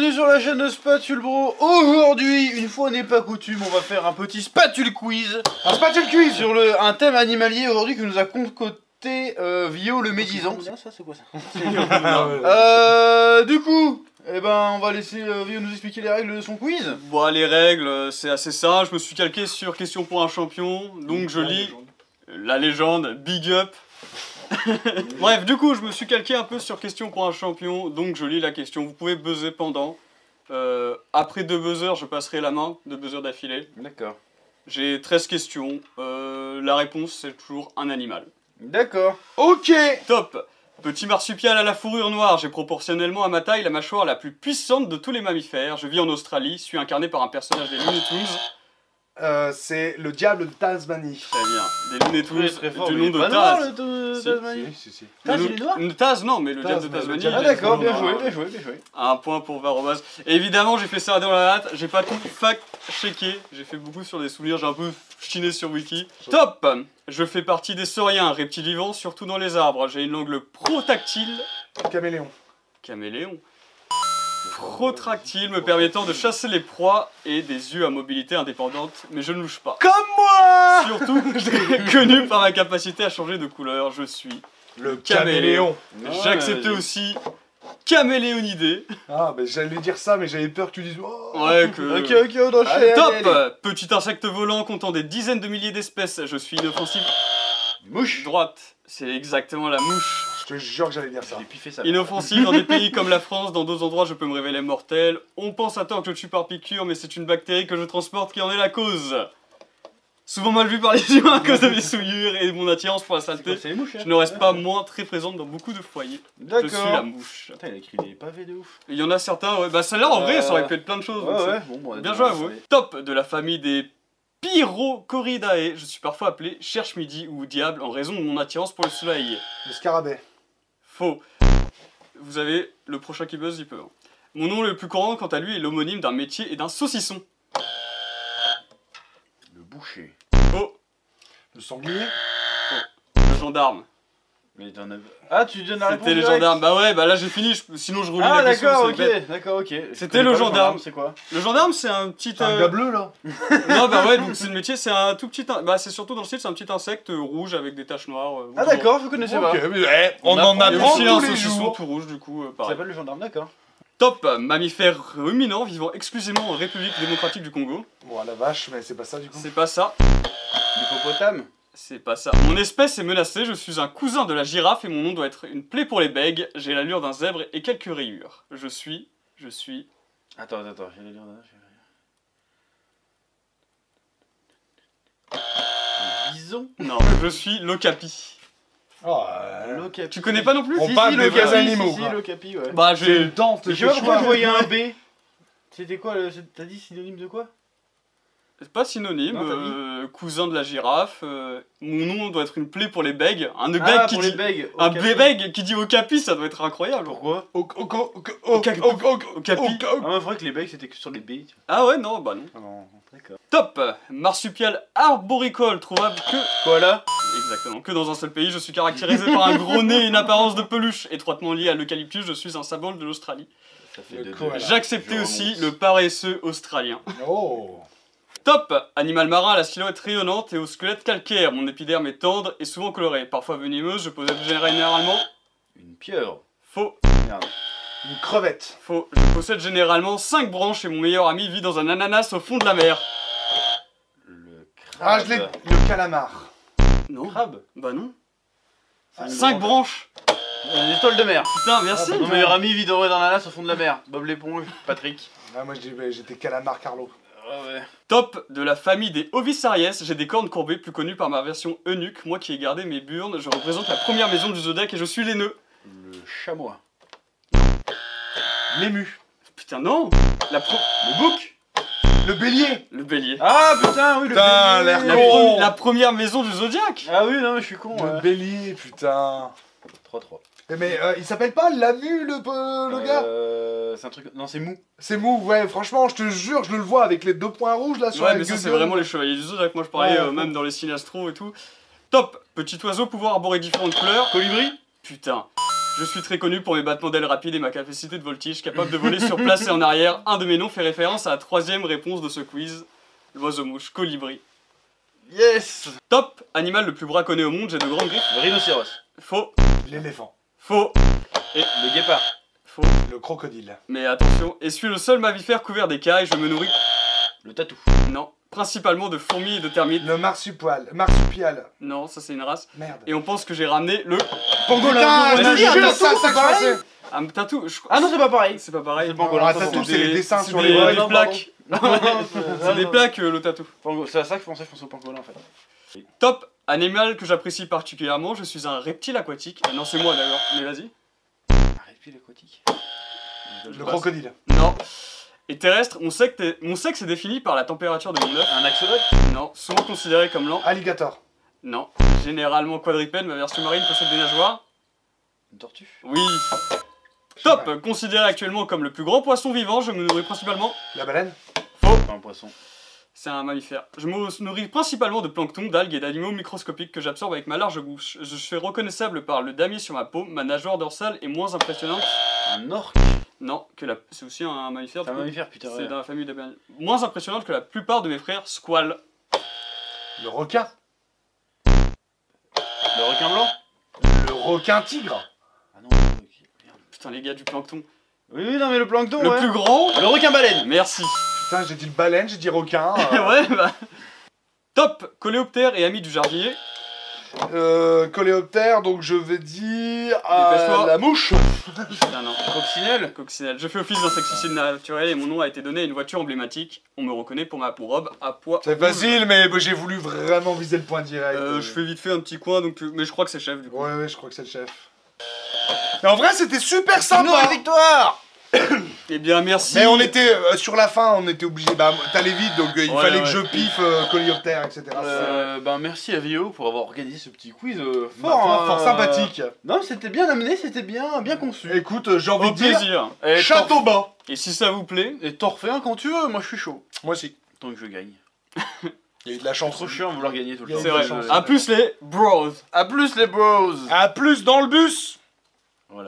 bienvenue sur la chaîne de Spatule Bro. Aujourd'hui, une fois n'est pas coutume, on va faire un petit Spatule Quiz. Un Spatule Quiz sur un thème animalier aujourd'hui que nous a concocté Vio le médisant. Ça, c'est quoi ça? Du coup, eh ben, on va laisser Vio nous expliquer les règles de son quiz. Bon, les règles, c'est assez simple. Je me suis calqué sur Question pour un champion. Donc je lis la légende, big up. Bref, du coup, je me suis calqué un peu sur Question pour un champion. Donc je lis la question. Vous pouvez buzzer pendant. Après 2 buzzers, je passerai la main, 2 buzzers d'affilée. D'accord. J'ai 13 questions. La réponse, c'est toujours un animal. D'accord. Ok. Top. Petit marsupial à la fourrure noire, j'ai proportionnellement à ma taille la mâchoire la plus puissante de tous les mammifères. Je vis en Australie, suis incarné par un personnage des Looney Tunes. C'est le diable de Tasmanie. Très bien, des Looney Tunes, Très fort, du mais nom il est de pas noir, Taz. le Si. Tasmanie. Si. Taz, il est noir? Taz, non, mais le diable de Taz, Tasmanie. le diable Ah il est d'accord, bien noir. joué, bien joué, bien joué. Un point pour Varobaz. Évidemment, j'ai fait ça dans la hâte, j'ai pas tout fact-checké, j'ai fait beaucoup sur des souvenirs, j'ai un peu chiné sur Wiki. Top. Je fais partie des sauriens, reptiles vivants, surtout dans les arbres. J'ai une langue protactile. Caméléon. Caméléon. Protractile me permettant de chasser les proies et des yeux à mobilité indépendante, mais je ne louche pas. Comme moi. Surtout, connu par ma capacité à changer de couleur, je suis Le caméléon. J'ai accepté aussi caméléonidé. Ah, bah j'allais dire ça, mais j'avais peur que tu dises. Oh. Ouais, que... Ok, on enchaîne. Top. Allez, allez. Petit insecte volant comptant des dizaines de milliers d'espèces, je suis inoffensif. Mouche. Droite, c'est exactement la mouche. Je te jure que j'allais dire ça. J'ai piffé ça. Inoffensif dans des pays comme la France, dans d'autres endroits je peux me révéler mortel. On pense à tort que je tue par piqûre, mais c'est une bactérie que je transporte qui en est la cause. Souvent mal vu par les humains à cause de mes souillures et de mon attirance pour la saleté, C'est les mouches, hein. je ne reste pas moins très présente dans beaucoup de foyers. Je suis la D'accord. mouche. Putain, il a écrit des pavés de ouf. Il y en a certains, ouais. Bah celle-là en vrai, ça aurait pu être plein de choses. donc c'est- Bon, Bien joué à vous. Top de la famille des Pyrocoridae. Je suis parfois appelé cherche-midi ou diable en raison de mon attirance pour le soleil. Le scarabée. Faux. Vous avez le prochain qui buzz, il peut. Mon nom le plus courant, quant à lui, est l'homonyme d'un métier et d'un saucisson. Le boucher. Faux. Le sanglier. Le gendarme. Mais t'en as... Ah, tu donnes la réponse C'était le directe. gendarme. Bah ouais, bah là j'ai fini, sinon je relis Ah, la question. d'accord, c'est bête. ok, d'accord, ok. C'était le gendarme. C'est quoi? Le gendarme, c'est un petit... Un gars bleu là. Non, bah ouais, donc c'est le métier, c'est un tout petit... Bah c'est surtout dans le style, c'est un petit insecte rouge avec des taches noires. Ah, d'accord, je connaissais pas. Ok, mais, on en Il y a apprend aussi un tous les saucisson jours. tout rouge, du coup, Ça pareil. s'appelle le gendarme, d'accord. Top, mammifère ruminant vivant exclusivement en République démocratique du Congo. Bon, à la vache, mais c'est pas ça du coup. C'est pas ça. L'hippopotame. C'est pas ça. Mon espèce est menacée, je suis un cousin de la girafe et mon nom doit être une plaie pour les bègues. J'ai l'allure d'un zèbre et quelques rayures. Je suis... Attends, j'ai les lire Le bison. Non, je suis l'ocapi. Oh, L'ocapi. Tu connais pas non plus? On Si, parle si, des l'ocapi, vrais animaux, Si, quoi. l'ocapi, ouais. Bah c'est j'ai... une danse de Mais je sais pas pourquoi je choix. voyais un B. C'était quoi le... T'as dit synonyme de quoi? C'est pas synonyme, Non, t'as cousin de la girafe. Mon nom doit être une plaie pour les bègues. Un bègue Ah, qui pour dit... les bègues. Un Okapi. bègue qui dit okapi, ça doit être incroyable. Pourquoi? Okapi. Ah, mais vrai que les bègues c'était que sur les B. tu vois. Ah ouais, non, bah non. Ah non, d'accord. Top, marsupial arboricole trouvable que... Quoi là? Exactement, que dans un seul pays, je suis caractérisé par un gros nez et une apparence de peluche. Étroitement lié à l'eucalyptus, je suis un symbole de l'Australie. Ça fait Le de koala. J'acceptais Je aussi remonte. le paresseux australien. Oh. Top, animal marin à la silhouette rayonnante et au squelette calcaire. Mon épiderme est tendre et souvent coloré. Parfois venimeuse, je possède généralement... Une pieuvre. Faux, Merde. Une crevette. faux. Je possède généralement 5 branches et mon meilleur ami vit dans un ananas au fond de la mer. Le crabe. Ah, je l'ai. Le calamar. Non. Crabe. Bah non. Ah, 5 une branches. Une étoile de mer. Putain, merci. Mon meilleur ami vit dans l'ananas au fond de la mer. Bob l'éponge, Patrick. Ah, moi j'étais calamar Carlo. Ah ouais. Top de la famille des Ovisariès, j'ai des cornes courbées, plus connues par ma version eunuque. Moi qui ai gardé mes burnes, je représente la première maison du zodiaque et je suis l'aîneux. Le chamois. L'ému. Putain, non. Le bouc. Le bélier. Le bélier. Ah putain, oui, le Putain, bélier. l'air con. La première maison du zodiaque. Ah oui, non, mais je suis con. Le bélier, putain. 3-3. Mais il s'appelle pas Lamu le gars. C'est un truc. Non, c'est mou. C'est mou, ouais, franchement, je te jure, je le vois avec les 2 points rouges là sur Ouais, la mais ça c'est gueule. vraiment les chevaliers du zodiaque. Moi je parlais Ouais, même dans les signes astro et tout. Top. Petit oiseau, pouvoir arborer différentes couleurs. Colibri. Putain. Je suis très connu pour mes battements d'ailes rapides et ma capacité de voltige, capable de voler sur place et en arrière. Un de mes noms fait référence à la troisième réponse de ce quiz. L'oiseau-mouche, colibri. Yes. Top, animal le plus braconné au monde, j'ai de grandes griffes. Le rhinocéros. Faux, L'éléphant. faux, Le guépard. faux. Le crocodile. Mais attention, et suis le seul mammifère couvert d'écailles, je me nourris... Le tatou. Non, principalement de fourmis et de termites. Le marsupial. Non, ça c'est une race. Merde. Et on pense que j'ai ramené le... Pangolin. Putain, C'est un juste tatou, ça c'est que je pareil. pensais. Un tatou, Ah non, c'est pas pareil. c'est pas pareil. C'est pangolin. Un tatou, c'est les dessins sur les des, bras. des Non, plaques. C'est C'est des plaques, le tatou. C'est à ça que je pensais au pangolin en fait. Top, animal que j'apprécie particulièrement, je suis un reptile aquatique. Ah non, c'est moi d'ailleurs, mais vas-y. Un reptile aquatique. Le crocodile. Non. Et terrestre, mon sexe est défini par la température de mon œuf. Un axolote. Non. Souvent considéré comme lent. Alligator. Non. Généralement quadrupède, ma version marine possède des nageoires. Une tortue. Oui. Top, considéré actuellement comme le plus grand poisson vivant, je me nourris principalement... La baleine. Pas un poisson. C'est un mammifère. Je me nourris principalement de plancton, d'algues et d'animaux microscopiques que j'absorbe avec ma large bouche. Je suis reconnaissable par le damier sur ma peau, ma nageoire dorsale est moins impressionnante. Un orque. Non, que la... c'est aussi un mammifère. C'est un du coup. mammifère, putain. C'est Ouais. dans la famille des baleines. Moins impressionnante que la plupart de mes frères squales. Le requin. Le requin blanc. Le requin tigre. Ah non. Merde. Putain les gars du plancton. Oui, non mais le plancton. Le ouais. plus grand. Le requin baleine. Merci. Putain, j'ai dit le baleine, j'ai dit requin. Ouais bah. Top, coléoptère et ami du jardinier. Coléoptère, donc je vais dire Dépêche-toi. la mouche. Putain non. Coccinelle. Coccinelle. Je fais office d'insecticide naturel et mon nom a été donné à une voiture emblématique. On me reconnaît pour ma robe à poids. C'est rouge. facile, mais j'ai voulu vraiment viser le point direct. Je fais vite fait un petit coin, donc mais je crois que c'est chef du coup. Ouais, je crois que c'est le chef. Mais en vrai, c'était super Une sympa. victoire. Eh bien merci. Mais on était sur la fin, on était obligé. Bah, t'allais vite, donc il Ouais, fallait ouais. que je piffe coléoptère, etc. Ben merci à VO pour avoir organisé ce petit quiz Fort sympathique. Non, c'était bien amené, c'était bien conçu. Écoute, j'ai envie Au de dire plaisir. Et château bas. Et si ça vous plaît, Et t'en refais un quand tu veux, moi je suis chaud. Moi aussi. Tant que je gagne. Il y a eu de la chance. Trop chiant de vouloir gagner tout le Il y a temps. c'est eu vrai. de la chance. A plus les bros. A plus les bros. À plus dans le bus.